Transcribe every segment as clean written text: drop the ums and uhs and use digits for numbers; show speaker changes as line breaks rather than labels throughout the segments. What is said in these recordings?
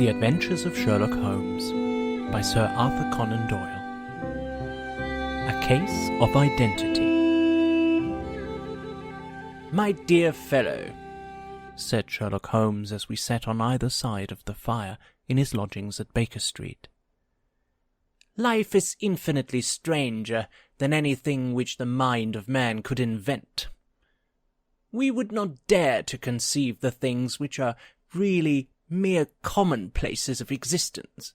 The Adventures of Sherlock Holmes by Sir Arthur Conan Doyle. A Case of Identity. "My dear fellow," said Sherlock Holmes as we sat on either side of the fire in his lodgings at Baker Street, "life is infinitely stranger than anything which the mind of man could invent. We would not dare to conceive the things which are really mere commonplaces of existence.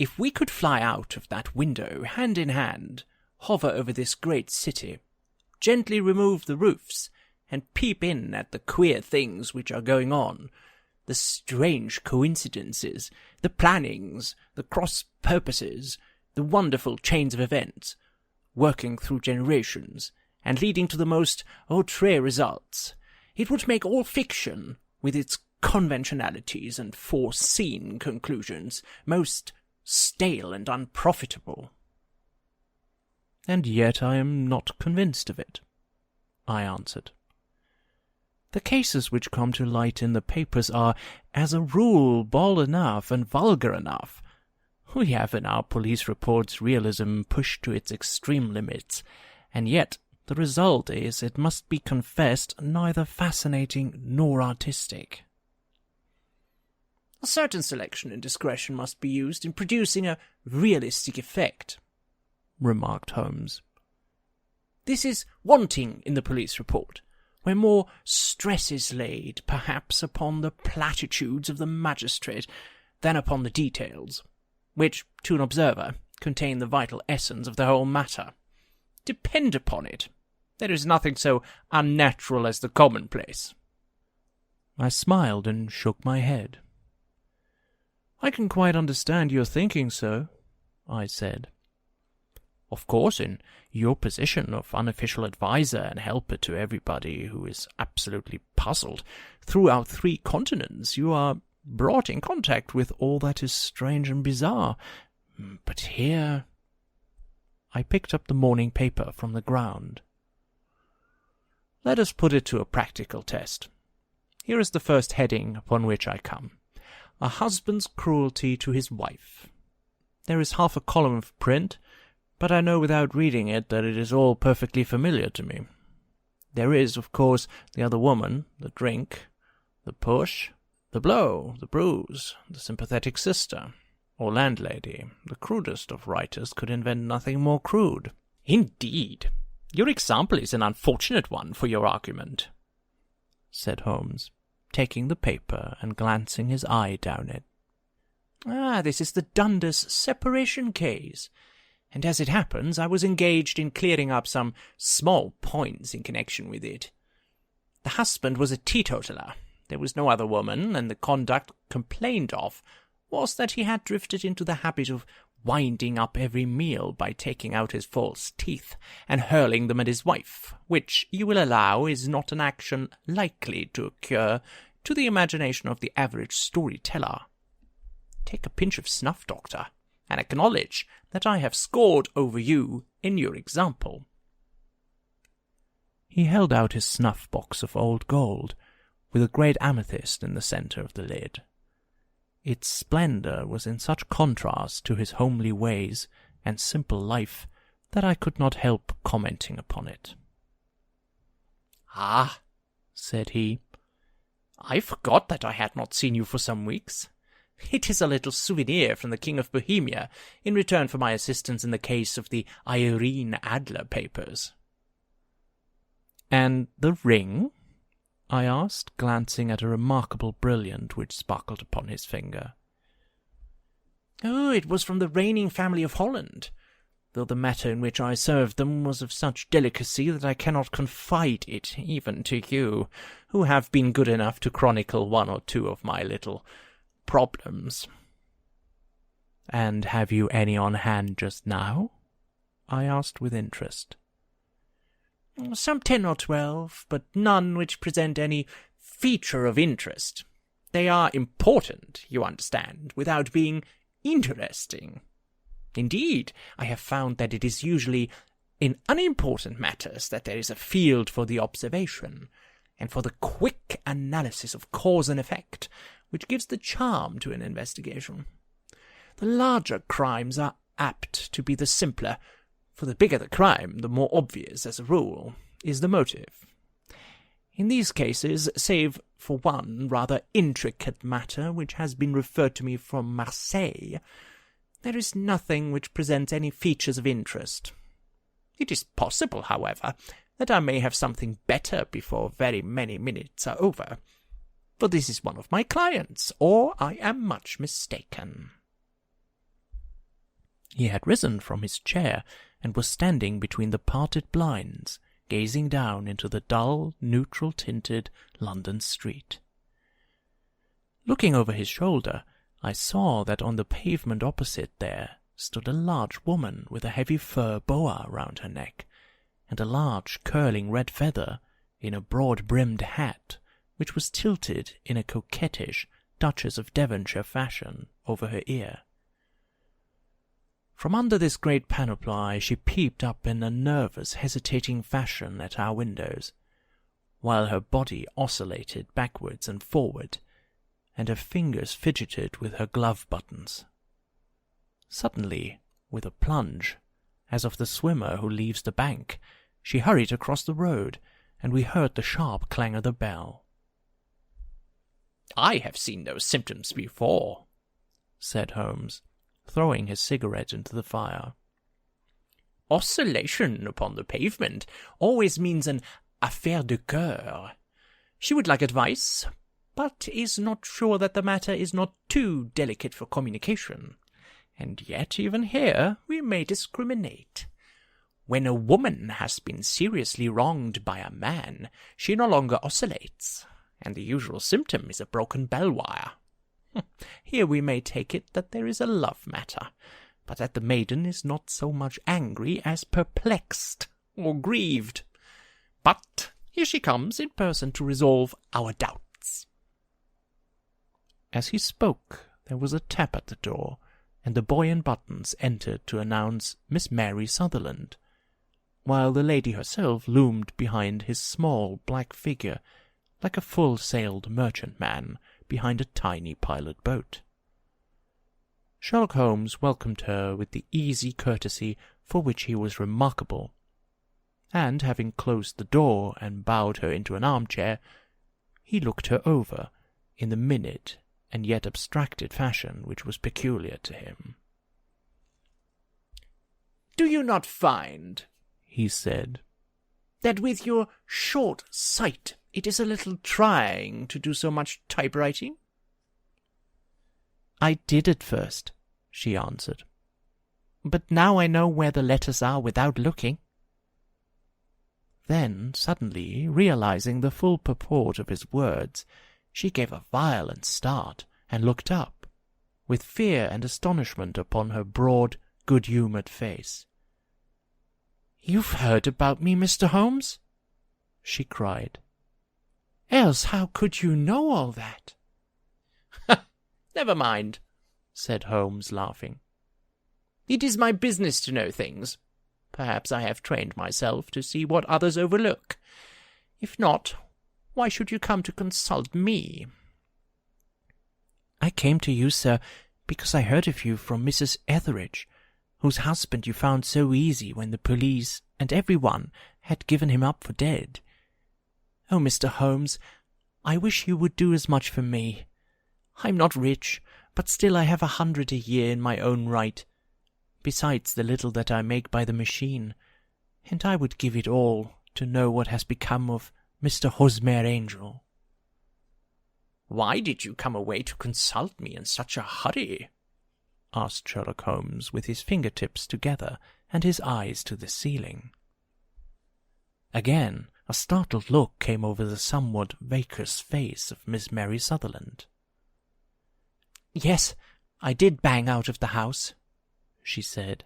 If we could fly out of that window hand in hand, hover over this great city, gently remove the roofs, and peep in at the queer things which are going on, the strange coincidences, the plannings, the cross-purposes, the wonderful chains of events, working through generations, and leading to the most outre results, it would make all fiction, with its conventionalities and foreseen conclusions, most stale and unprofitable." "And yet I am not convinced of it," I answered. "The cases which come to light in the papers are, as a rule, bald enough and vulgar enough. We have in our police reports realism pushed to its extreme limits, and yet the result is, it must be confessed, neither fascinating nor artistic." "A certain selection and discretion must be used in producing a realistic effect," remarked Holmes. "This is wanting in the police report, where more stress is laid, perhaps, upon the platitudes of the magistrate than upon the details, which, to an observer, contain the vital essence of the whole matter. Depend upon it, there is nothing so unnatural as the commonplace." I smiled and shook my head. "I can quite understand your thinking so," I said. "Of course, in your position of unofficial adviser and helper to everybody who is absolutely puzzled throughout 3 continents, you are brought in contact with all that is strange and bizarre. But here—" I picked up the morning paper from the ground. "Let us put it to a practical test. Here is the first heading upon which I come. A husband's cruelty to his wife. There is half a column of print, but I know without reading it that it is all perfectly familiar to me. There is, of course, the other woman, the drink, the push, the blow, the bruise, the sympathetic sister, or landlady. The crudest of writers could invent nothing more crude." "Indeed, your example is an unfortunate one for your argument," said Holmes, taking the paper and glancing his eye down it. "This is the Dundas separation case, and as it happens, I was engaged in clearing up some small points in connection with it. The husband was a teetotaler, there was no other woman, and the conduct complained of was that he had drifted into the habit of winding up every meal by taking out his false teeth and hurling them at his wife, which, you will allow, is not an action likely to occur to the imagination of the average storyteller. Take a pinch of snuff, Doctor, and acknowledge that I have scored over you in your example." He held out his snuff-box of old gold, with a great amethyst in the centre of the lid. Its splendour was in such contrast to his homely ways and simple life that I could not help commenting upon it. "Ah," said he, "I forgot that I had not seen you for some weeks. It is a little souvenir from the King of Bohemia, in return for my assistance in the case of the Irene Adler papers." "And the ring?" I asked, glancing at a remarkable brilliant which sparkled upon his finger. "Oh, it was from the reigning family of Holland, though the matter in which I served them was of such delicacy that I cannot confide it even to you, who have been good enough to chronicle 1 or 2 of my little problems." "And have you any on hand just now?" I asked with interest. "Some 10 or 12, but none which present any feature of interest. They are important, you understand, without being interesting. Indeed, I have found that it is usually in unimportant matters that there is a field for the observation, and for the quick analysis of cause and effect, which gives the charm to an investigation. The larger crimes are apt to be the simpler, for the bigger the crime, the more obvious, as a rule, is the motive. In these cases, save for one rather intricate matter which has been referred to me from Marseille, there is nothing which presents any features of interest. It is possible, however, that I may have something better before very many minutes are over, for this is one of my clients, or I am much mistaken." He had risen from his chair and was standing between the parted blinds, gazing down into the dull, neutral-tinted London street. Looking over his shoulder, I saw that on the pavement opposite there stood a large woman with a heavy fur boa round her neck, and a large curling red feather in a broad-brimmed hat, which was tilted in a coquettish Duchess of Devonshire fashion over her ear. From under this great panoply she peeped up in a nervous, hesitating fashion at our windows, while her body oscillated backwards and forward, and her fingers fidgeted with her glove-buttons. Suddenly, with a plunge, as of the swimmer who leaves the bank, she hurried across the road, and we heard the sharp clang of the bell. "I have seen those symptoms before," said Holmes, throwing his cigarette into the fire. "Oscillation upon the pavement always means an affaire de cœur. She would like advice, but is not sure that the matter is not too delicate for communication. And yet even here we may discriminate. When a woman has been seriously wronged by a man, she no longer oscillates, and the usual symptom is a broken bell wire. Here we may take it that there is a love matter, but that the maiden is not so much angry as perplexed or grieved. But here she comes in person to resolve our doubts." As he spoke, there was a tap at the door, and the boy in buttons entered to announce Miss Mary Sutherland, while the lady herself loomed behind his small black figure like a full-sailed merchantman behind a tiny pilot boat. Sherlock Holmes welcomed her with the easy courtesy for which he was remarkable, and having closed the door and bowed her into an armchair, he looked her over in the minute and yet abstracted fashion which was peculiar to him. "Do you not find," he said, "that with your short sight it is a little trying to do so much typewriting?" "I did at first," she answered, "but now I know where the letters are without looking." Then, suddenly realizing the full purport of his words, she gave a violent start and looked up, with fear and astonishment upon her broad, good-humoured face. "You've heard about me, Mr. Holmes?" she cried. "Else how could you know all that?" "Never mind," said Holmes, laughing. "It is my business to know things. Perhaps I have trained myself to see what others overlook. If not, why should you come to consult me?" "I came to you, sir, because I heard of you from Mrs. Etheridge, whose husband you found so easy when the police and everyone had given him up for dead. Oh, Mr. Holmes, I wish you would do as much for me. I'm not rich, but still I have 100 a year in my own right, besides the little that I make by the machine, and I would give it all to know what has become of Mr. Hosmer Angel." "Why did you come away to consult me in such a hurry?" asked Sherlock Holmes, with his fingertips together and his eyes to the ceiling. Again a startled look came over the somewhat vacuous face of Miss Mary Sutherland. "Yes, I did bang out of the house," she said,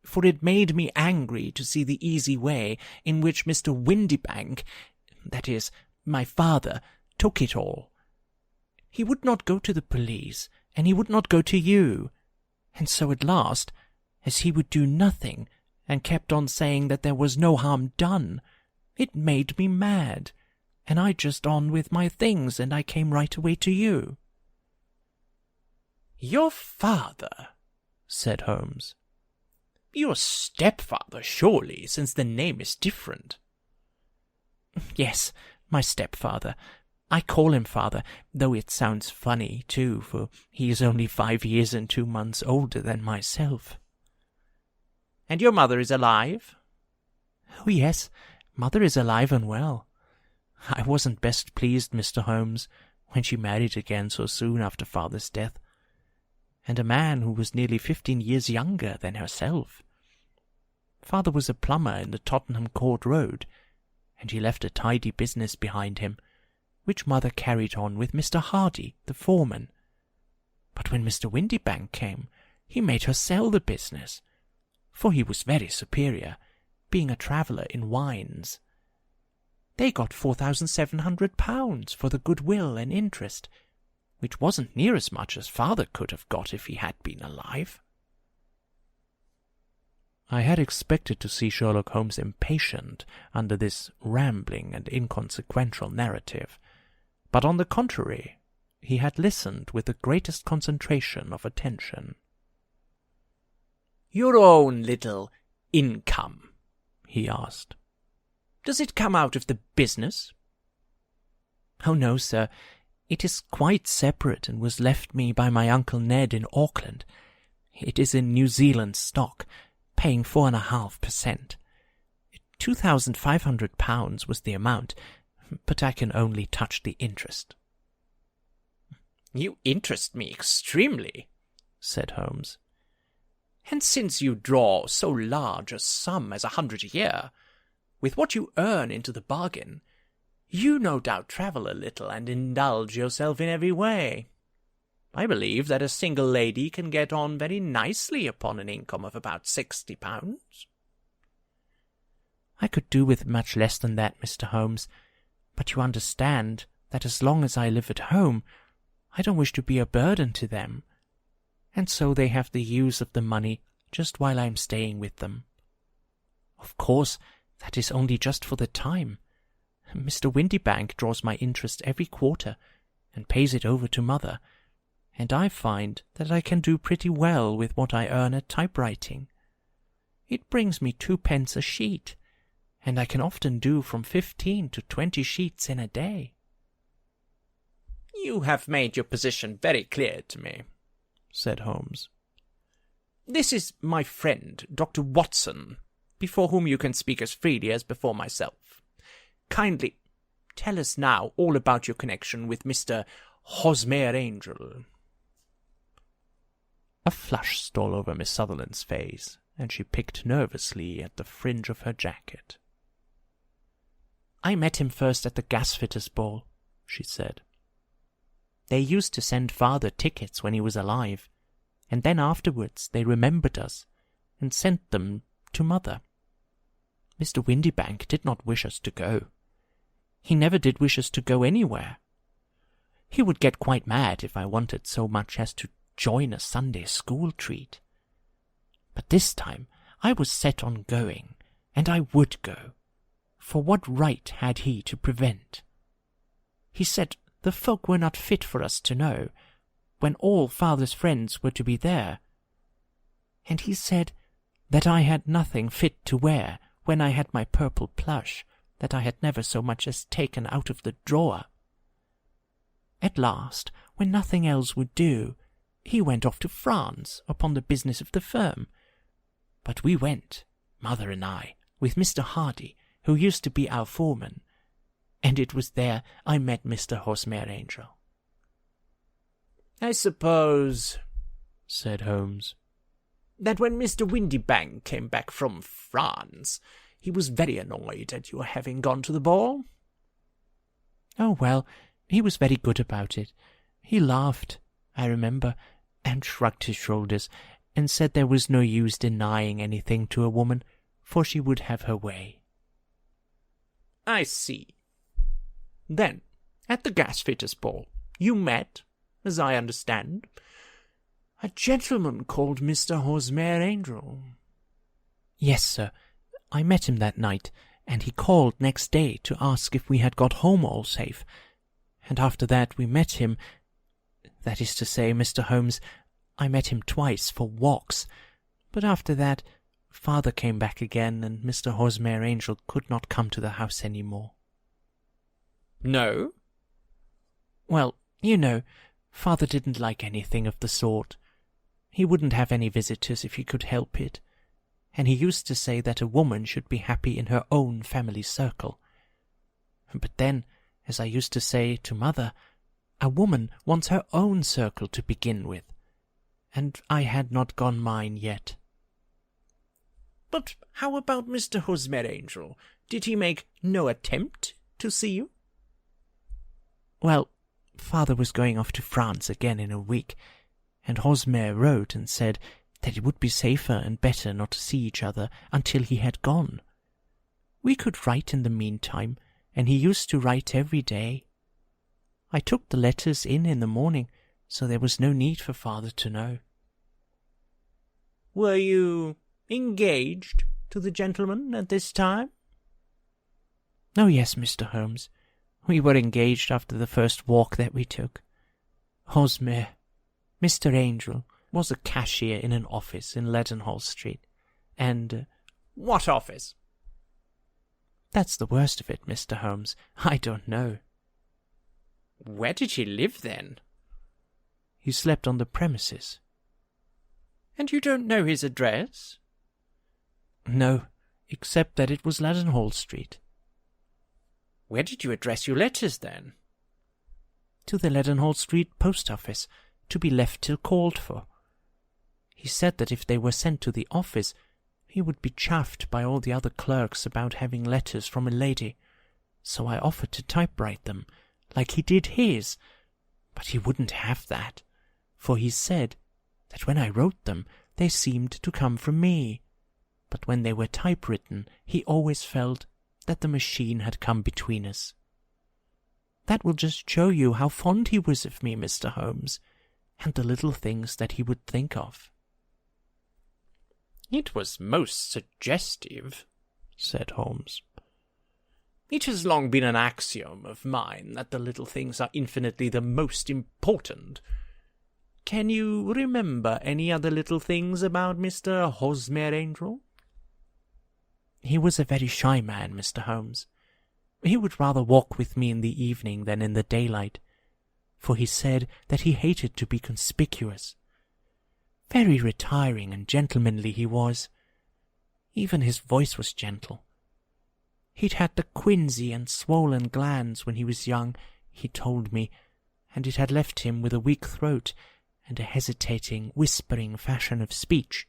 "for it made me angry to see the easy way in which Mr. Windibank, that is, my father, took it all. He would not go to the police, and he would not go to you, and so at last, as he would do nothing, and kept on saying that there was no harm done, it made me mad, and I just on with my things, and I came right away to you." "Your father?" said Holmes. "Your stepfather, surely, since the name is different." "Yes, my stepfather. I call him father, though it sounds funny, too, for he is only 5 years and 2 months older than myself." "And your mother is alive?" "Oh, yes, mother is alive and well. I wasn't best pleased, Mr. Holmes, when she married again so soon after father's death, and a man who was nearly 15 years younger than herself. Father was a plumber in the Tottenham Court Road, and he left a tidy business behind him, which mother carried on with Mr. Hardy, the foreman. But when Mr. Windybank came, he made her sell the business, for he was very superior, being a traveller in wines. They got £4,700 for the goodwill and interest, which wasn't near as much as father could have got if he had been alive." I had expected to see Sherlock Holmes impatient under this rambling and inconsequential narrative, but on the contrary, he had listened with the greatest concentration of attention. "Your own little income," he asked. "Does it come out of the business?" "Oh, no, sir. It is quite separate and was left me by my Uncle Ned in Auckland. It is in New Zealand stock, paying 4.5%. £2,500 was the amount, but I can only touch the interest." "You interest me extremely," said Holmes. "And since you draw so large a sum as 100 a year, with what you earn into the bargain, you no doubt travel a little and indulge yourself in every way. I believe that a single lady can get on very nicely upon an income of about £60. "I could do with much less than that, Mr. Holmes, but you understand that as long as I live at home, I don't wish to be a burden to them, and so they have the use of the money just while I am staying with them. Of course, that is only just for the time. Mr. Windybank draws my interest every quarter and pays it over to mother, and I find that I can do pretty well with what I earn at typewriting. It brings me 2 pence a sheet, and I can often do from 15 to 20 sheets in a day." "You have made your position very clear to me," said Holmes. "This is my friend, Dr. Watson, before whom you can speak as freely as before myself. Kindly tell us now all about your connection with Mr. Hosmer Angel." A flush stole over Miss Sutherland's face, and she picked nervously at the fringe of her jacket. "I met him first at the gasfitters' ball," she said. "They used to send father tickets when he was alive, and then afterwards they remembered us and sent them to mother. Mr. Windybank did not wish us to go. He never did wish us to go anywhere. He would get quite mad if I wanted so much as to join a Sunday school treat. But this time I was set on going, and I would go, for what right had he to prevent? He said the folk were not fit for us to know, when all father's friends were to be there. And he said that I had nothing fit to wear when I had my purple plush that I had never so much as taken out of the drawer. At last, when nothing else would do, he went off to France upon the business of the firm. But we went, mother and I, with Mr. Hardy, who used to be our foreman, and it was there I met Mr. Hosmer Angel." "I suppose," said Holmes, "that when Mr. Windybank came back from France, he was very annoyed at your having gone to the ball?" "Oh, well, he was very good about it. He laughed, I remember, and shrugged his shoulders, and said there was no use denying anything to a woman, for she would have her way." "I see. Then, at the gasfitters' ball, you met, as I understand, a gentleman called Mr. Hosmer Angel." "Yes, sir. I met him that night, and he called next day to ask if we had got home all safe. And after that we met him. That is to say, Mr. Holmes, I met him twice for walks, but after that Father came back again, and Mr. Hosmer Angel could not come to the house any more.
No?
Well, you know, Father didn't like anything of the sort. He wouldn't have any visitors if he could help it, and he used to say that a woman should be happy in her own family circle. But then, as I used to say to Mother, a woman wants her own circle to begin with, and I had not gone mine yet.
But how about Mr. Hosmer Angel? Did he make no attempt to see you?
Well, Father was going off to France again in a week, and Hosmer wrote and said that it would be safer and better not to see each other until he had gone. We could write in the meantime, and he used to write every day. I took the letters in the morning, so there was no need for Father to know.
Were you engaged to the gentleman at this time?
Oh, yes, Mr. Holmes. We were engaged after the first walk that we took. Hosmer, Mr. Angel, was a cashier in an office in Leadenhall Street, and...
What office?
That's the worst of it, Mr. Holmes. I don't know.
Where did he live, then?
He slept on the premises.
And you don't know his address?
No, except that it was Leadenhall Street.
Where did you address your letters, then?
To the Leadenhall Street post office, to be left till called for. He said that if they were sent to the office, he would be chaffed by all the other clerks about having letters from a lady, so I offered to typewrite them, like he did his, but he wouldn't have that, for he said that when I wrote them, they seemed to come from me, but when they were typewritten, he always felt that the machine had come between us. That will just show you how fond he was of me, Mr. Holmes, and the little things that he would think of.
It was most suggestive, said Holmes. It has long been an axiom of mine that the little things are infinitely the most important. Can you remember any other little things about Mr. Hosmer Angel?
He was a very shy man, Mr. Holmes. He would rather walk with me in the evening than in the daylight, for he said that he hated to be conspicuous. Very retiring and gentlemanly he was. Even his voice was gentle. He'd had the quinsy and swollen glands when he was young, he told me, and it had left him with a weak throat and a hesitating, whispering fashion of speech.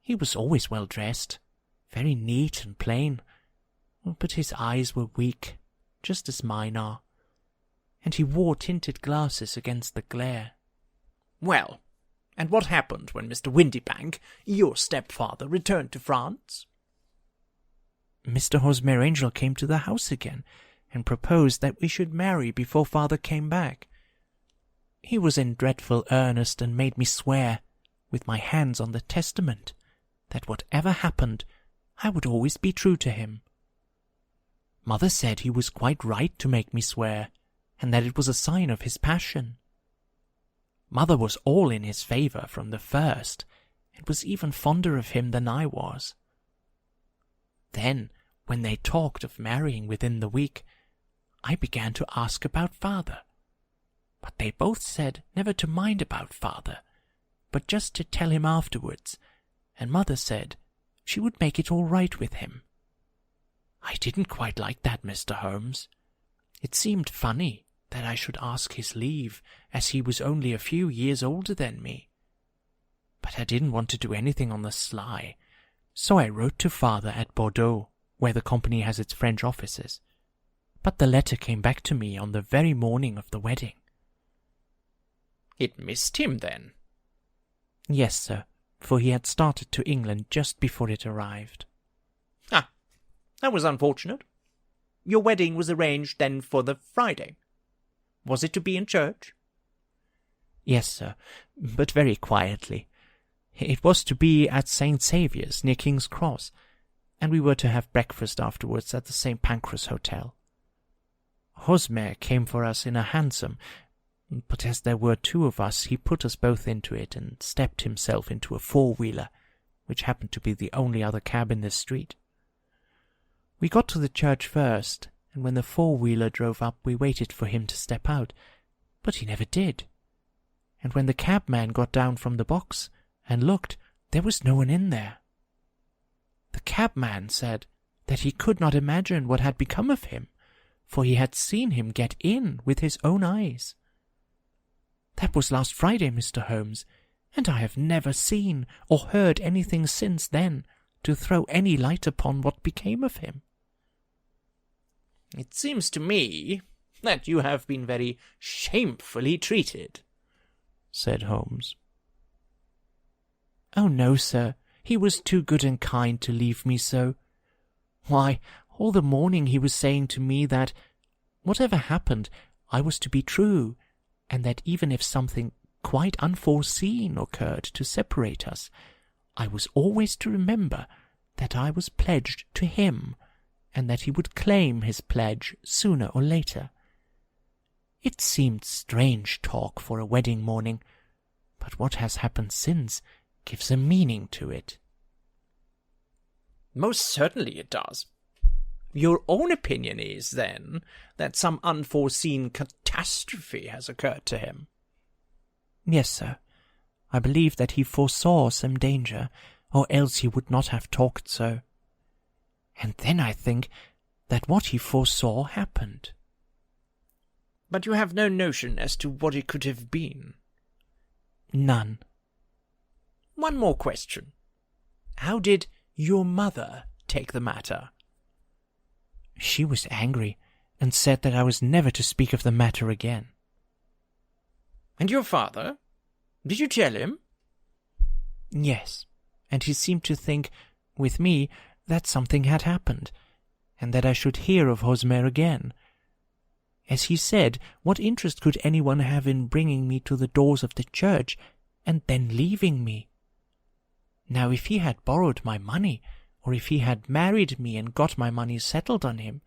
He was always well dressed, very neat and plain, but his eyes were weak, just as mine are, and he wore tinted glasses against the glare.
Well, and what happened when Mr. Windybank, your stepfather, returned to France?
Mr. Hosmer Angel came to the house again, and proposed that we should marry before Father came back. He was in dreadful earnest, and made me swear, with my hands on the testament, that whatever happened, I would always be true to him. Mother said he was quite right to make me swear, and that it was a sign of his passion. Mother was all in his favour from the first, and was even fonder of him than I was. Then, when they talked of marrying within the week, I began to ask about Father. But they both said never to mind about Father, but just to tell him afterwards, and Mother said she would make it all right with him. I didn't quite like that, Mr. Holmes. It seemed funny that I should ask his leave, as he was only a few years older than me. But I didn't want to do anything on the sly, so I wrote to Father at Bordeaux, where the company has its French offices. But the letter came back to me on the very morning of the wedding.
It missed him, then?
Yes, sir, for he had started to England just before it arrived.
Ah, that was unfortunate. Your wedding was arranged then for the Friday. Was it to be in church?
Yes, sir, but very quietly. It was to be at St. Saviour's, near King's Cross, and we were to have breakfast afterwards at the St. Pancras Hotel. Hosmer came for us in a hansom, but as there were two of us, he put us both into it and stepped himself into a four-wheeler, which happened to be the only other cab in the street. We got to the church first, and when the four-wheeler drove up, we waited for him to step out, but he never did. And when the cabman got down from the box and looked, there was no one in there. The cabman said that he could not imagine what had become of him, for he had seen him get in with his own eyes. That was last Friday, Mr. Holmes, and I have never seen or heard anything since then to throw any light upon what became of him.
It seems to me that you have been very shamefully treated, said Holmes.
Oh, no, sir. He was too good and kind to leave me so. Why, all the morning he was saying to me that, whatever happened, I was to be true, and that even if something quite unforeseen occurred to separate us, I was always to remember that I was pledged to him, and that he would claim his pledge sooner or later. It seemed strange talk for a wedding morning, but what has happened since gives a meaning to it.
Most certainly it does. Your own opinion is, then, that some unforeseen catastrophe has occurred to him?
Yes, sir. I believe that he foresaw some danger, or else he would not have talked so. And then I think that what he foresaw happened.
But you have no notion as to what it could have been?
None.
One more question. How did your mother take the matter?
She was angry, and said that I was never to speak of the matter again.
And your father? Did you tell him?
Yes, and he seemed to think, with me, that something had happened, and that I should hear of Hosmer again. As he said, what interest could anyone have in bringing me to the doors of the church, and then leaving me? Now, if he had borrowed my money, or if he had married me and got my money settled on him,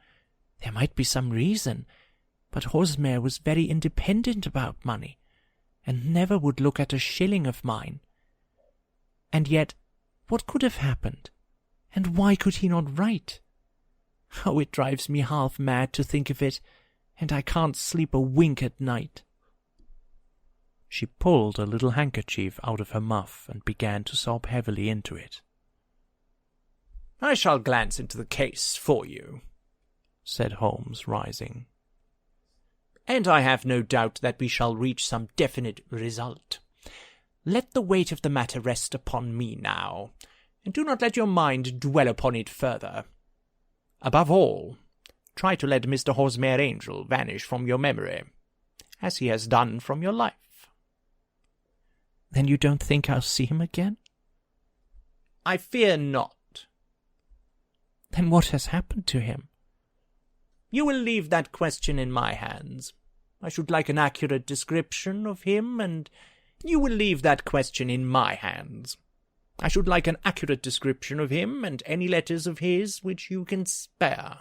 there might be some reason, but Hosmer was very independent about money, and never would look at a shilling of mine. And yet, what could have happened? And why could he not write? Oh, it drives me half mad to think of it, and I can't sleep a wink at night. She pulled a little handkerchief out of her muff and began to sob heavily into it.
I shall glance into the case for you, said Holmes, rising. And I have no doubt that we shall reach some definite result. Let the weight of the matter rest upon me now, and do not let your mind dwell upon it further. Above all, try to let Mr. Hosmer Angel vanish from your memory, as he has done from your life.
Then you don't think I'll see him again?
I fear not.
Then what has happened to him?
You will leave that question in my hands. I should like an accurate description of him, and you will leave that question in my hands. I should like an accurate description of him, and any letters of his which you can spare.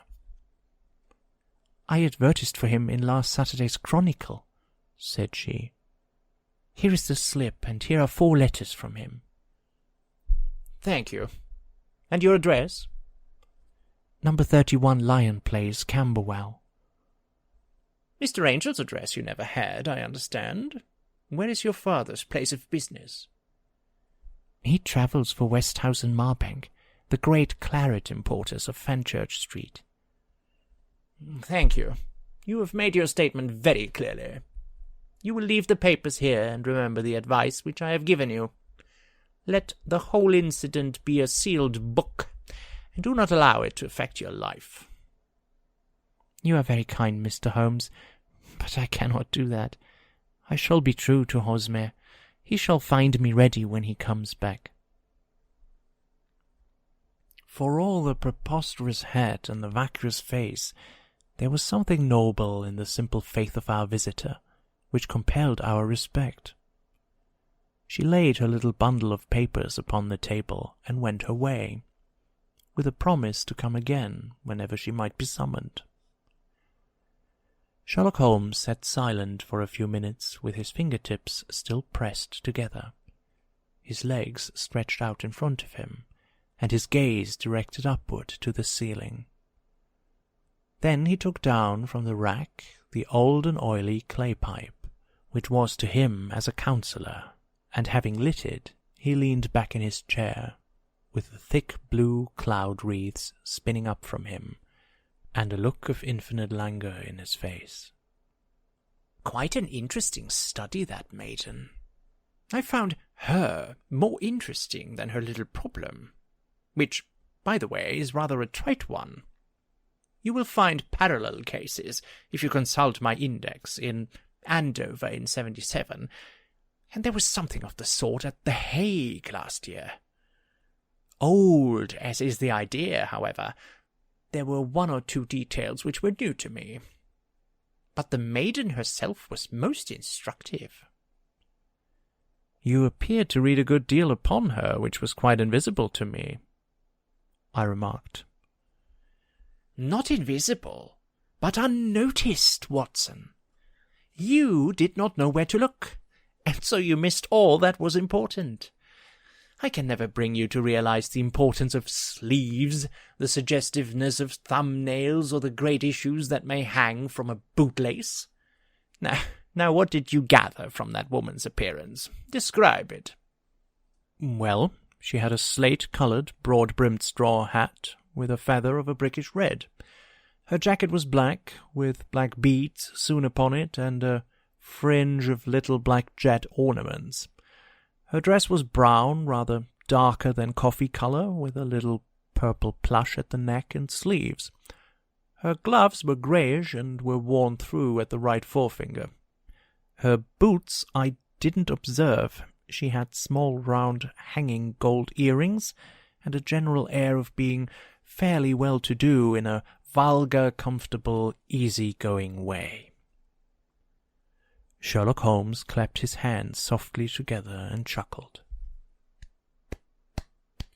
I advertised for him in last Saturday's Chronicle, said she. Here is the slip, and here are 4 letters from him.
Thank you. And your address?
Number 31 Lion Place, Camberwell.
Mr. Angel's address you never had, I understand. Where is your father's place of business?
He travels for Westhouse and Marbank, the great claret importers of Fenchurch Street.
Thank you. You have made your statement very clearly. You will leave the papers here, and remember the advice which I have given you. Let the whole incident be a sealed book, and do not allow it to affect your life.
You are very kind, Mr. Holmes, but I cannot do that. I shall be true to Hosmer. He shall find me ready when he comes back. For all the preposterous head and the vacuous face, there was something noble in the simple faith of our visitor, which compelled our respect. She laid her little bundle of papers upon the table and went her way. with a promise to come again whenever she might be summoned. Sherlock Holmes sat silent for a few minutes with his fingertips still pressed together, his legs stretched out in front of him, and his gaze directed upward to the ceiling. Then he took down from the rack the old and oily clay pipe, which was to him as a counsellor, and having lit it, he leaned back in his chair, with the thick blue cloud wreaths spinning up from him, and a look of infinite languor in his face.
Quite an interesting study, that maiden. I found her more interesting than her little problem, which, by the way, is rather a trite one. You will find parallel cases if you consult my index in Andover in 77, and there was something of the sort at The Hague last year. Old as is the idea, however, there were one or two details which were new to me. But the maiden herself was most instructive.
You appeared to read a good deal upon her, which was quite invisible to me, I remarked.
Not invisible, but unnoticed, Watson. You did not know where to look, and so you missed all that was important. I can never bring you to realize the importance of sleeves, the suggestiveness of thumbnails, or the great issues that may hang from a bootlace. Now, what did you gather from that woman's appearance? Describe it.
Well, she had a slate-coloured, broad-brimmed straw hat, with a feather of a brickish red. Her jacket was black, with black beads sewn upon it, and a fringe of little black jet ornaments. Her dress was brown, rather darker than coffee colour, with a little purple plush at the neck and sleeves. Her gloves were greyish and were worn through at the right forefinger. Her boots I didn't observe. She had small round hanging gold earrings, and a general air of being fairly well-to-do in a vulgar, comfortable, easy-going way. Sherlock Holmes clapped his hands softly together and chuckled.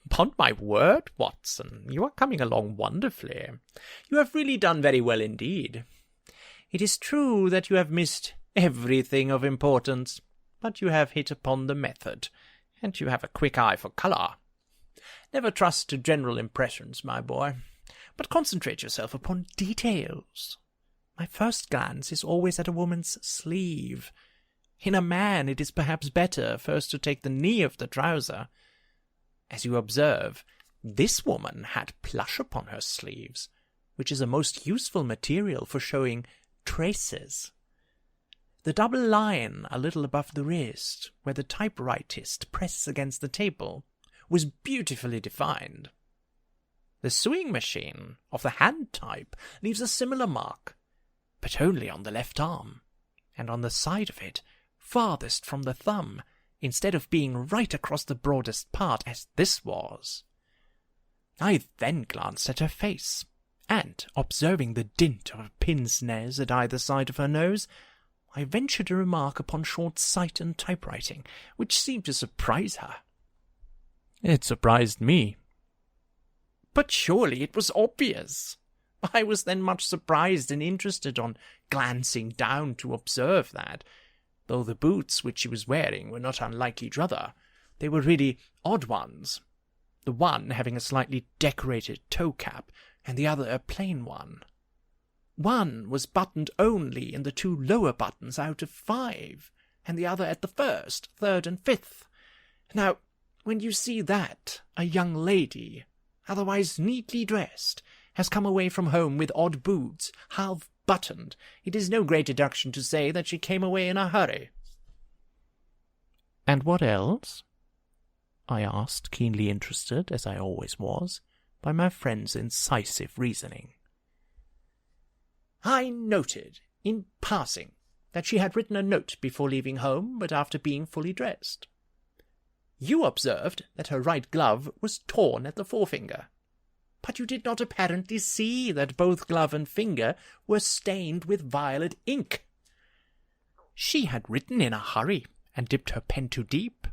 Upon my word, Watson, you are coming along wonderfully. You have really done very well indeed. It is true that you have missed everything of importance, but you have hit upon the method, and you have a quick eye for colour. Never trust to general impressions, my boy, but concentrate yourself upon details. My first glance is always at a woman's sleeve. In a man, it is perhaps better first to take the knee of the trouser. As you observe, this woman had plush upon her sleeves, which is a most useful material for showing traces. The double line a little above the wrist, where the typewritist presses against the table, was beautifully defined. The sewing machine of the hand type leaves a similar mark, but only on the left arm, and on the side of it, farthest from the thumb, instead of being right across the broadest part, as this was. I then glanced at her face, and, observing the dint of pince nez at either side of her nose, I ventured a remark upon short sight and typewriting, which seemed to surprise her.
It surprised me.
But surely it was obvious. I was then much surprised and interested on glancing down to observe that, though the boots which she was wearing were not unlike each other, they were really odd ones, the one having a slightly decorated toe cap, and the other a plain one. One was buttoned only in the 2 lower buttons out of 5, and the other at the 1st, 3rd, and 5th. Now, when you see that a young lady, otherwise neatly dressed, has come away from home with odd boots, half buttoned, it is no great deduction to say that she came away in a hurry.
And what else? I asked, keenly interested, as I always was, by my friend's incisive reasoning.
I noted, in passing, that she had written a note before leaving home, but after being fully dressed. You observed that her right glove was torn at the forefinger, but you did not apparently see that both glove and finger were stained with violet ink. She had written in a hurry, and dipped her pen too deep.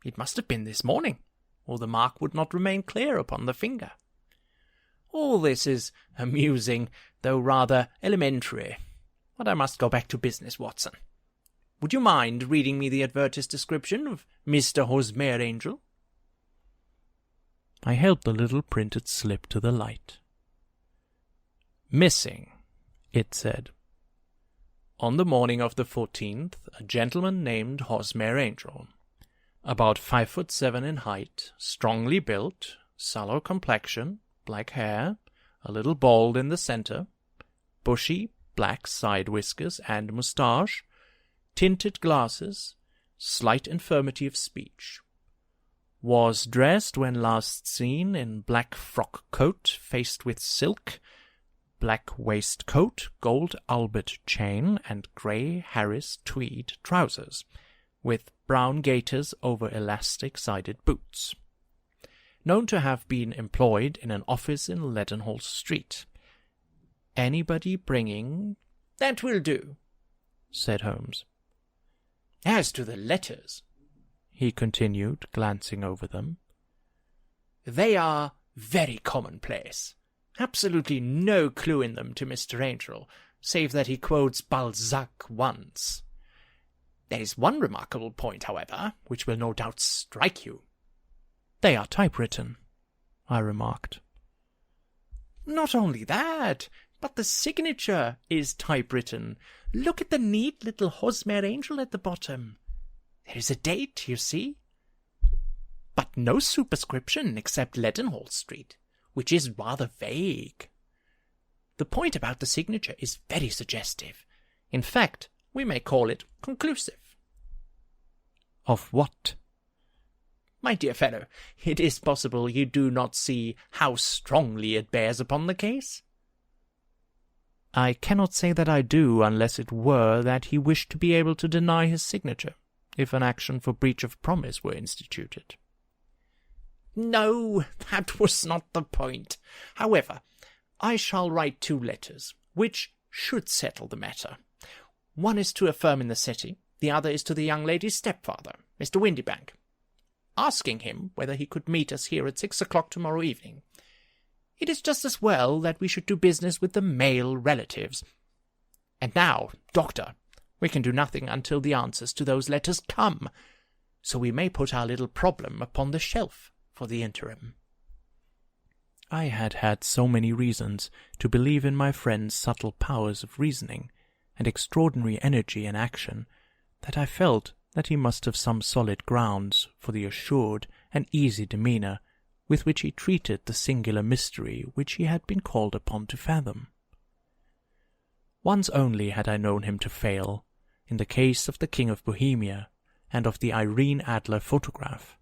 It must have been this morning, or the mark would not remain clear upon the finger. All this is amusing, though rather elementary. But I must go back to business, Watson. Would you mind reading me the advertised description of Mr. Hosmer Angel?
I held the little printed slip to the light. Missing, it said. On the morning of the 14th, a gentleman named Hosmer Angel, about 5'7" in height, strongly built, sallow complexion, black hair, a little bald in the centre, bushy black side whiskers and moustache, tinted glasses, slight infirmity of speech. Was dressed when last seen in black frock coat faced with silk, black waistcoat, gold Albert chain, and grey Harris tweed trousers, with brown gaiters over elastic-sided boots. Known to have been employed in an office in Leadenhall Street. Anybody bringing—
"That will do,"
said Holmes.
"As to the letters,"
he continued, glancing over them,
"they are very commonplace. Absolutely no clue in them to Mr. Angel, save that he quotes Balzac once. There is one remarkable point, however, which will no doubt strike you."
"They are typewritten," I remarked.
"Not only that, but the signature is typewritten. Look at the neat little Hosmer Angel at the bottom. There is a date, you see, but no superscription except Leadenhall Street, which is rather vague. The point about the signature is very suggestive. In fact, we may call it conclusive."
"Of what?"
"My dear fellow, it is possible you do not see how strongly it bears upon the case?"
"I cannot say that I do, unless it were that he wished to be able to deny his signature, if an action for breach of promise were instituted."
"No, that was not the point. However, I shall write 2 letters, which should settle the matter. One is to a firm in the city, the other is to the young lady's stepfather, Mr. Windybank, asking him whether he could meet us here at 6 o'clock tomorrow evening. It is just as well that we should do business with the male relatives. And now, Doctor, we can do nothing until the answers to those letters come, so we may put our little problem upon the shelf for the interim."
I had had so many reasons to believe in my friend's subtle powers of reasoning and extraordinary energy in action that I felt that he must have some solid grounds for the assured and easy demeanour with which he treated the singular mystery which he had been called upon to fathom. Once only had I known him to fail, in the case of the King of Bohemia and of the Irene Adler photograph.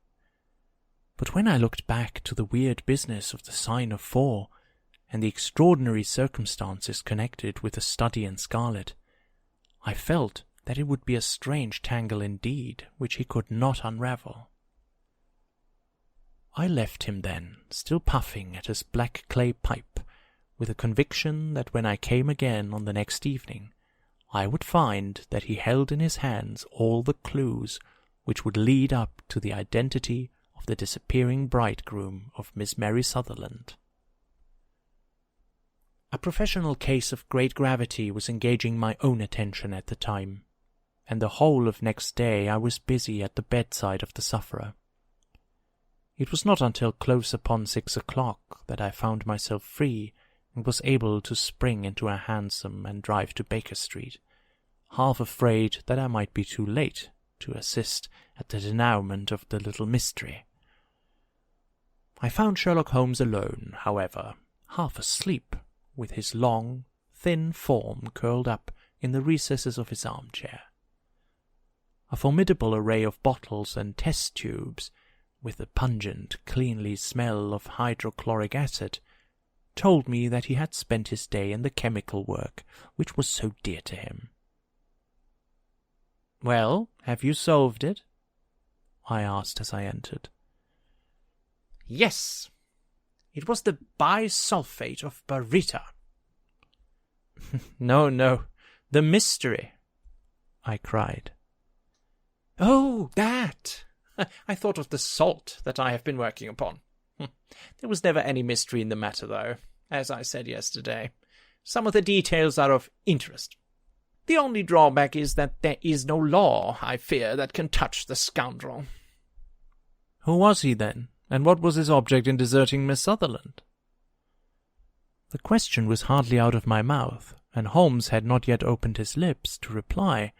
But when I looked back to the weird business of the Sign of 4 and the extraordinary circumstances connected with the study in scarlet, I felt that it would be a strange tangle indeed which he could not unravel. I left him then, still puffing at his black clay pipe, with a conviction that when I came again on the next evening, I would find that he held in his hands all the clues which would lead up to the identity of the disappearing bridegroom of Miss Mary Sutherland. A professional case of great gravity was engaging my own attention at the time, and the whole of next day I was busy at the bedside of the sufferer. It was not until close upon 6 o'clock that I found myself free and was able to spring into a hansom and drive to Baker Street, half afraid that I might be too late to assist at the denouement of the little mystery. I found Sherlock Holmes alone, however, half asleep, with his long, thin form curled up in the recesses of his armchair. A formidable array of bottles and test tubes, with the pungent, cleanly smell of hydrochloric acid, told me that he had spent his day in the chemical work which was so dear to him. "Well, have you solved it?" I asked as I entered.
"Yes. It was the bisulfate of baryta."
No, the mystery," I cried.
"Oh, that! I thought of the salt that I have been working upon. There was never any mystery in the matter, though. as I said yesterday. Some of the details are of interest. The only drawback is that there is no law, I fear, that can touch the scoundrel."
"Who was he, then, and what was his object in deserting Miss Sutherland?" The question was hardly out of my mouth, and Holmes had not yet opened his lips to reply.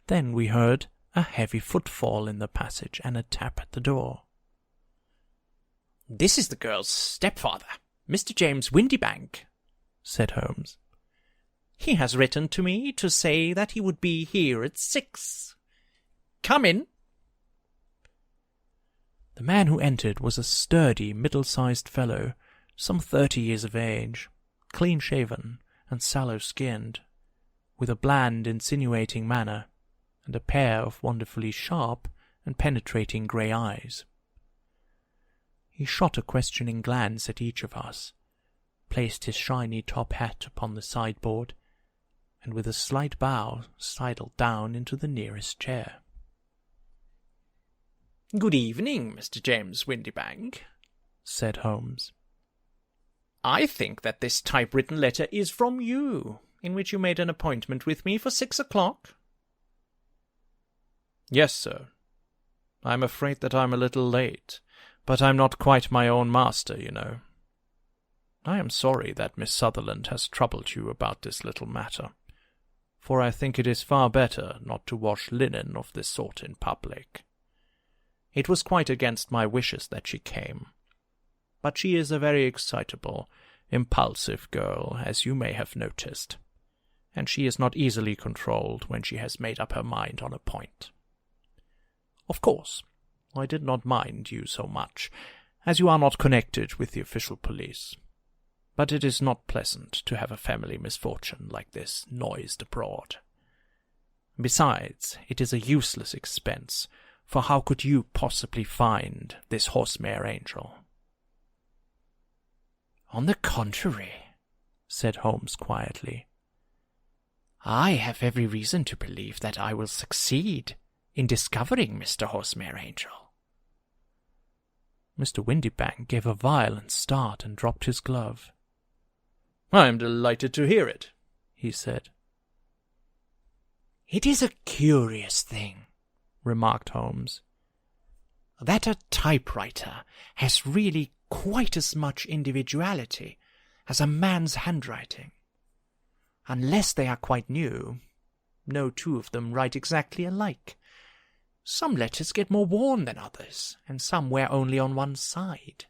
Then we heard a heavy footfall in the passage and a tap at the door.
"This is the girl's stepfather, Mr. James Windybank," said Holmes. "He has written to me to say that he would be here at 6. Come in."
The man who entered was a sturdy, middle-sized fellow, some 30 years of age, clean-shaven and sallow-skinned, with a bland, insinuating manner, and a pair of wonderfully sharp and penetrating grey eyes. He shot a questioning glance at each of us, placed his shiny top hat upon the sideboard, and with a slight bow sidled down into the nearest chair.
"Good evening, Mr. James Windybank," said Holmes. "I think that this typewritten letter is from you, in which you made an appointment with me for 6 o'clock.
"Yes, sir. I'm afraid that I'm a little late, but I'm not quite my own master, you know. I am sorry that Miss Sutherland has troubled you about this little matter, for I think it is far better not to wash linen of this sort in public. It was quite against my wishes that she came, but she is a very excitable, impulsive girl, as you may have noticed, and she is not easily controlled when she has made up her mind on a point. Of course, I did not mind you so much, as you are not connected with the official police, but it is not pleasant to have a family misfortune like this noised abroad. Besides, it is a useless expense, for how could you possibly find this horse-mare angel?"
"On the contrary," said Holmes quietly, "I have every reason to believe that I will succeed in discovering Mr. Horsemare Angel."
Mr. Windybank gave a violent start and dropped his glove.
"I am delighted to hear it," he said. "It is a curious thing," remarked Holmes, "that a typewriter has really quite as much individuality as a man's handwriting. Unless they are quite new, no two of them write exactly alike. Some letters get more worn than others, and some wear only on one side.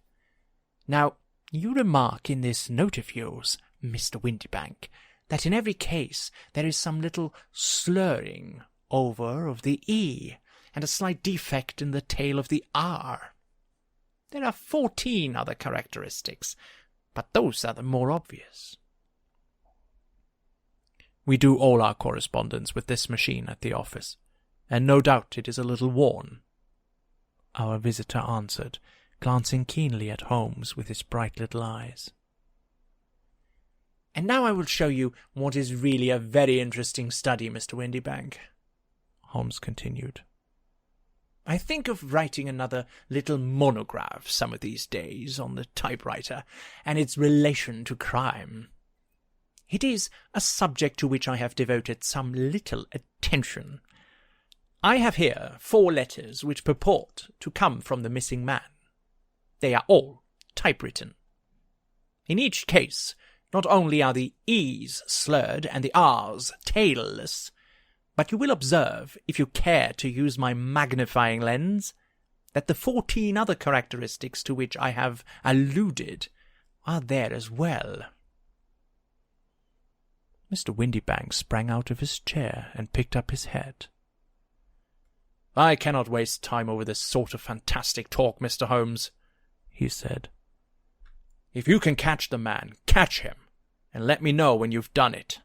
Now, you remark in this note of yours, Mr. Windybank, that in every case there is some little slurring over of the E, and a slight defect in the tail of the R. There are 14 other characteristics, but those are the more obvious."
"We do all our correspondence with this machine at the office, and no doubt it is a little worn," our visitor answered, glancing keenly at Holmes with his bright little eyes.
"And now I will show you what is really a very interesting study, Mr. Windybank," Holmes continued. "I think of writing another little monograph some of these days on the typewriter and its relation to crime. It is a subject to which I have devoted some little attention. I have here 4 letters which purport to come from the missing man. They are all typewritten. In each case, not only are the E's slurred and the R's tailless, but you will observe, if you care to use my magnifying lens, that the 14 other characteristics to which I have alluded are there as well."
Mr. Windybank sprang out of his chair and picked up his hat.
"I cannot waste time over this sort of fantastic talk, Mr. Holmes," he said. "If you can catch the man, catch him, and let me know when you've done it."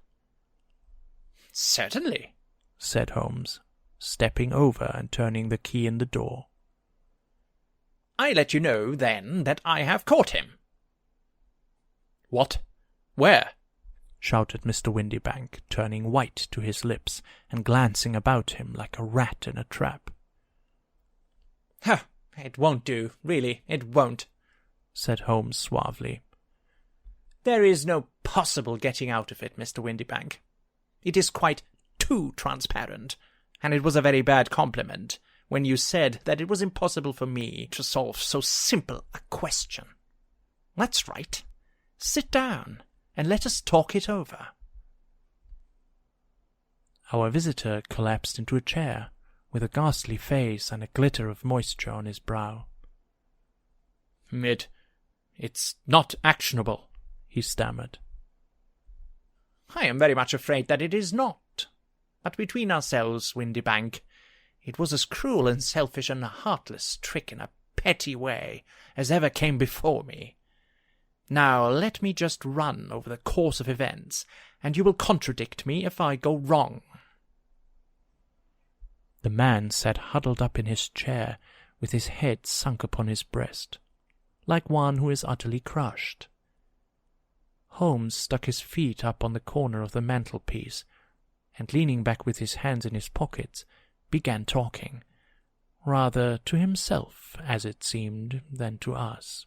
"Certainly," said Holmes,
stepping over and turning the key in the door.
"I let you know, then, that I have caught him." "What? Where?"
shouted Mr. Windybank, turning white to his lips and glancing about him like a rat in a trap.
"It won't do, really, it won't," said Holmes suavely. There is no possible getting out of it, Mr. Windybank. It is quite too transparent, and it was a very bad compliment when you said that it was impossible for me to solve so simple a question. That's right. Sit down, and let us talk it over.
Our visitor collapsed into a chair, with a ghastly face and a glitter of moisture on his brow.
It's not actionable,
he stammered.
I am very much afraid that it is not. But between ourselves, Windybank, it was as cruel and selfish and heartless trick in a petty way as ever came before me. Now let me just run over the course of events, and you will contradict me if I go wrong.
The man sat huddled up in his chair, with his head sunk upon his breast, like one who is utterly crushed. Holmes stuck his feet up on the corner of the mantelpiece, and leaning back with his hands in his pockets, began talking, rather to himself, as it seemed, than to us.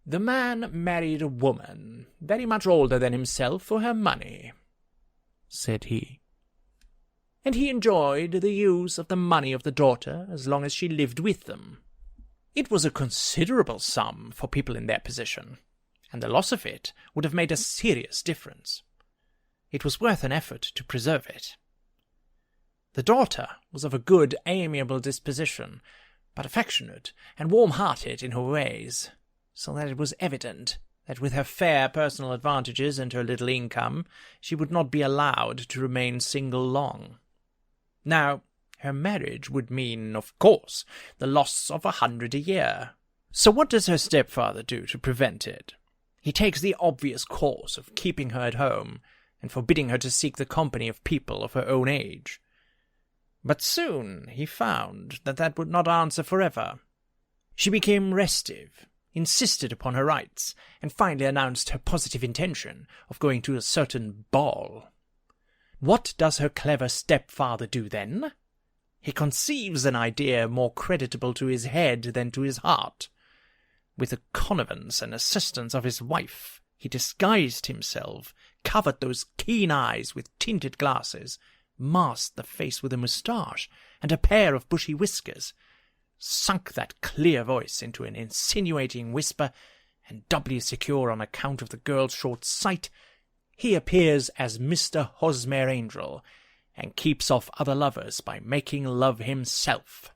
The man married a woman very much older than himself for her money,
said he.
And he enjoyed the use of the money of the daughter as long as she lived with them. It was a considerable sum for people in their position, and the loss of it would have made a serious difference. It was worth an effort to preserve it. The daughter was of a good, amiable disposition, but affectionate and warm-hearted in her ways, so that it was evident that with her fair personal advantages and her little income, she would not be allowed to remain single long. Now, her marriage would mean, of course, the loss of 100 a year. So what does her stepfather do to prevent it? He takes the obvious course of keeping her at home and forbidding her to seek the company of people of her own age. But soon he found that that would not answer forever. She became restive, insisted upon her rights, and finally announced her positive intention of going to a certain ball. What does her clever stepfather do then? He conceives an idea more creditable to his head than to his heart. With the connivance and assistance of his wife, he disguised himself, covered those keen eyes with tinted glasses, masked the face with a moustache and a pair of bushy whiskers, sunk that clear voice into an insinuating whisper, and doubly secure on account of the girl's short sight, he appears as Mr. Hosmer Angel, and keeps off other lovers by making love himself.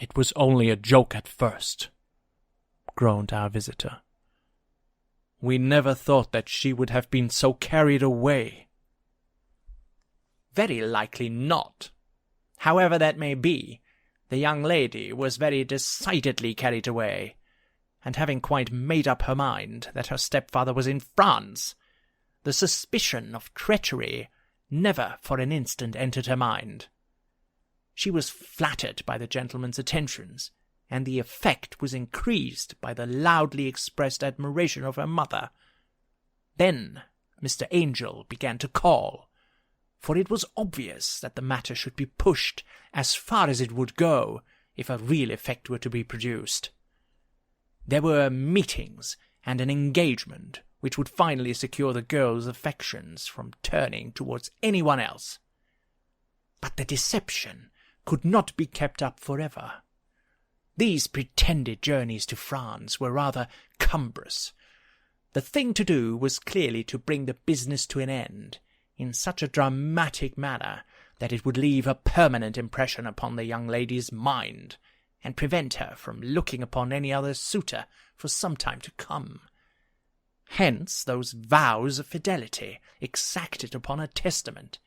It was only a joke at first, groaned our visitor. We never thought that she would have been so carried away.
Very likely not. However that may be, the young lady was very decidedly carried away, and having quite made up her mind that her stepfather was in France, the suspicion of treachery never for an instant entered her mind. She was flattered by the gentleman's attentions, and the effect was increased by the loudly expressed admiration of her mother. Then Mr. Angel began to call, for it was obvious that the matter should be pushed as far as it would go if a real effect were to be produced. There were meetings and an engagement which would finally secure the girl's affections from turning towards anyone else. But the deception could not be kept up forever. These pretended journeys to France were rather cumbrous. The thing to do was clearly to bring the business to an end in such a dramatic manner that it would leave a permanent impression upon the young lady's mind, and prevent her from looking upon any other suitor for some time to come. Hence those vows of fidelity exacted upon her testament,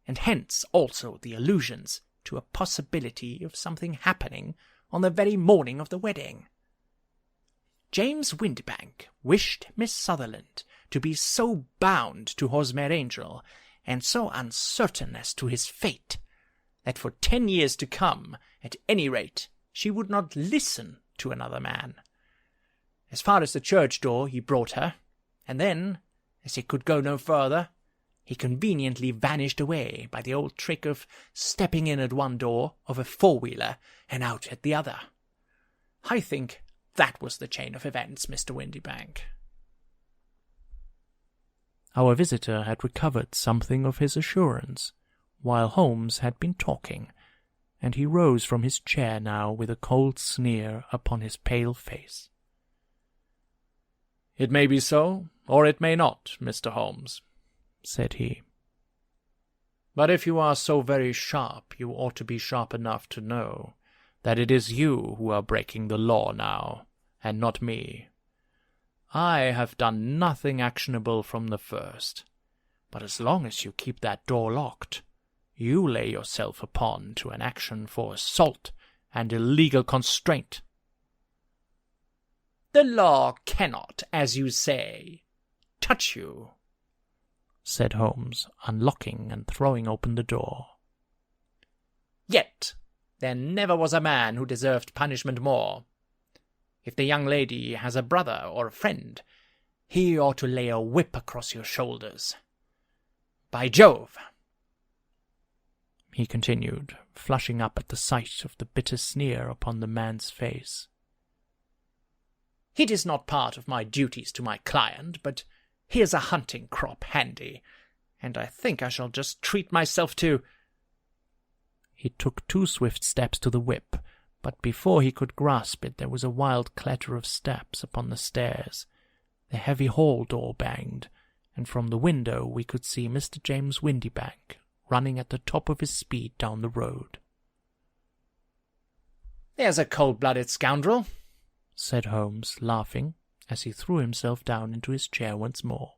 and hence also the allusions to a possibility of something happening on the very morning of the wedding. James Windybank wished Miss Sutherland to be so bound to Hosmer Angel, and so uncertain as to his fate, that for 10 years to come, at any rate, she would not listen to another man. As far as the church door he brought her, and then, as he could go no further, he conveniently vanished away by the old trick of stepping in at one door of a four-wheeler and out at the other. I think That was the chain of events, Mr. Windybank.
Our visitor had recovered something of his assurance, while Holmes had been talking, and he rose from his chair now with a cold sneer upon his pale face.
"It may be so, or it may not, Mr. Holmes," said he. "But if you are so very sharp, you ought to be sharp enough to know that it is you who are breaking the law now, and not me. I have done nothing actionable from the first, but as long as you keep that door locked, you lay yourself upon to an action for assault and illegal constraint." "The law cannot, as you say, touch you," said Holmes, unlocking and throwing open the door. "Yet there never was a man who deserved punishment more. If the young lady has a brother or a friend, he ought to lay a whip across your shoulders. By Jove!" he continued, flushing up at the sight of the bitter sneer upon the man's face. "It is not part of my duties to my client, but here's a hunting crop handy, and I think I shall just treat myself to—" He took 2 swift steps to the whip, but before he could grasp it there was a wild clatter of steps upon the stairs. The heavy hall door banged, and from the window we could see Mr. James Windybank running at the top of his speed down the road. "There's a cold-blooded scoundrel," said Holmes, laughing, as he threw himself down into his chair once more.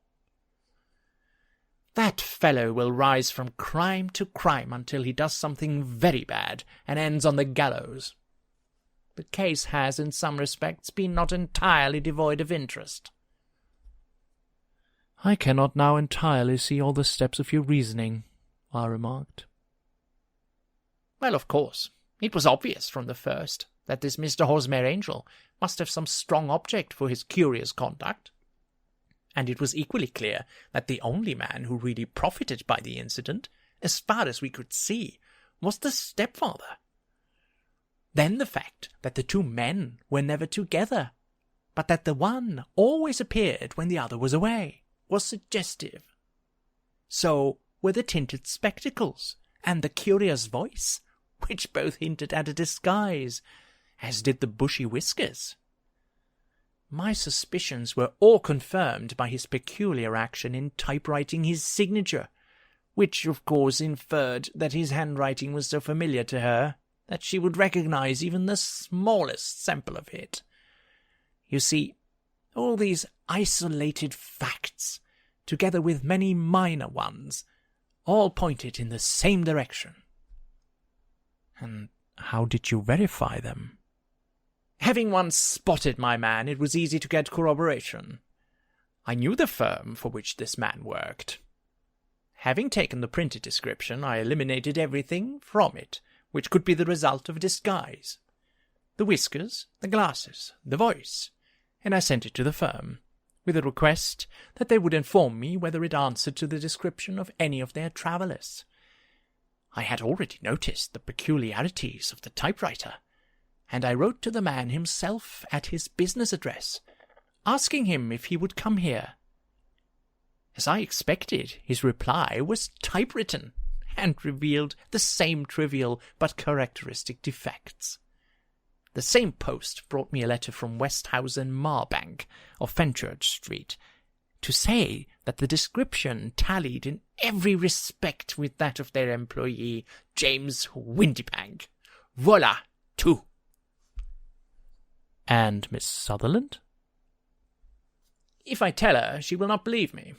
"That fellow will rise from crime to crime until he does something very bad and ends on the gallows. The case has, in some respects, been not entirely devoid of interest." "I cannot now entirely see all the steps of your reasoning," I remarked. "Well, of course, it was obvious from the first that this Mr. Hosmer Angel must have some strong object for his curious conduct, and it was equally clear that the only man who really profited by the incident, as far as we could see, was the stepfather. Then the fact that the 2 men were never together, but that the one always appeared when the other was away, was suggestive. So were the tinted spectacles and the curious voice, which both hinted at a disguise, as did the bushy whiskers. My suspicions were all confirmed by his peculiar action in typewriting his signature, which of course inferred that his handwriting was so familiar to her that she would recognize even the smallest sample of it. You see, all these isolated facts, together with many minor ones, all pointed in the same direction." "And how did you verify them?" "Having once spotted my man, it was easy to get corroboration. I knew the firm for which this man worked. Having taken the printed description, I eliminated everything from it which could be the result of a disguise. The whiskers, the glasses, the voice, and I sent it to the firm, with a request that they would inform me whether it answered to the description of any of their travellers. I had already noticed the peculiarities of the typewriter, and I wrote to the man himself at his business address, asking him if he would come here. As I expected, his reply was typewritten, and revealed the same trivial but characteristic defects. The same post brought me a letter from Westhausen Marbank of Fenchurch Street, to say that the description tallied in every respect with that of their employee, James Windybank. Voila, tout." "And Miss Sutherland?" "If I tell her, she will not believe me.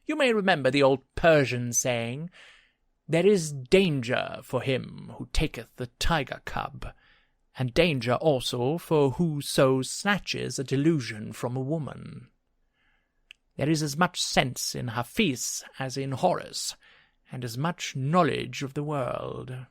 You may remember the old Persian saying, 'There is danger for him who taketh the tiger cub, and danger also for whoso snatches a delusion from a woman.' There is as much sense in Hafiz as in Horace, and as much knowledge of the world.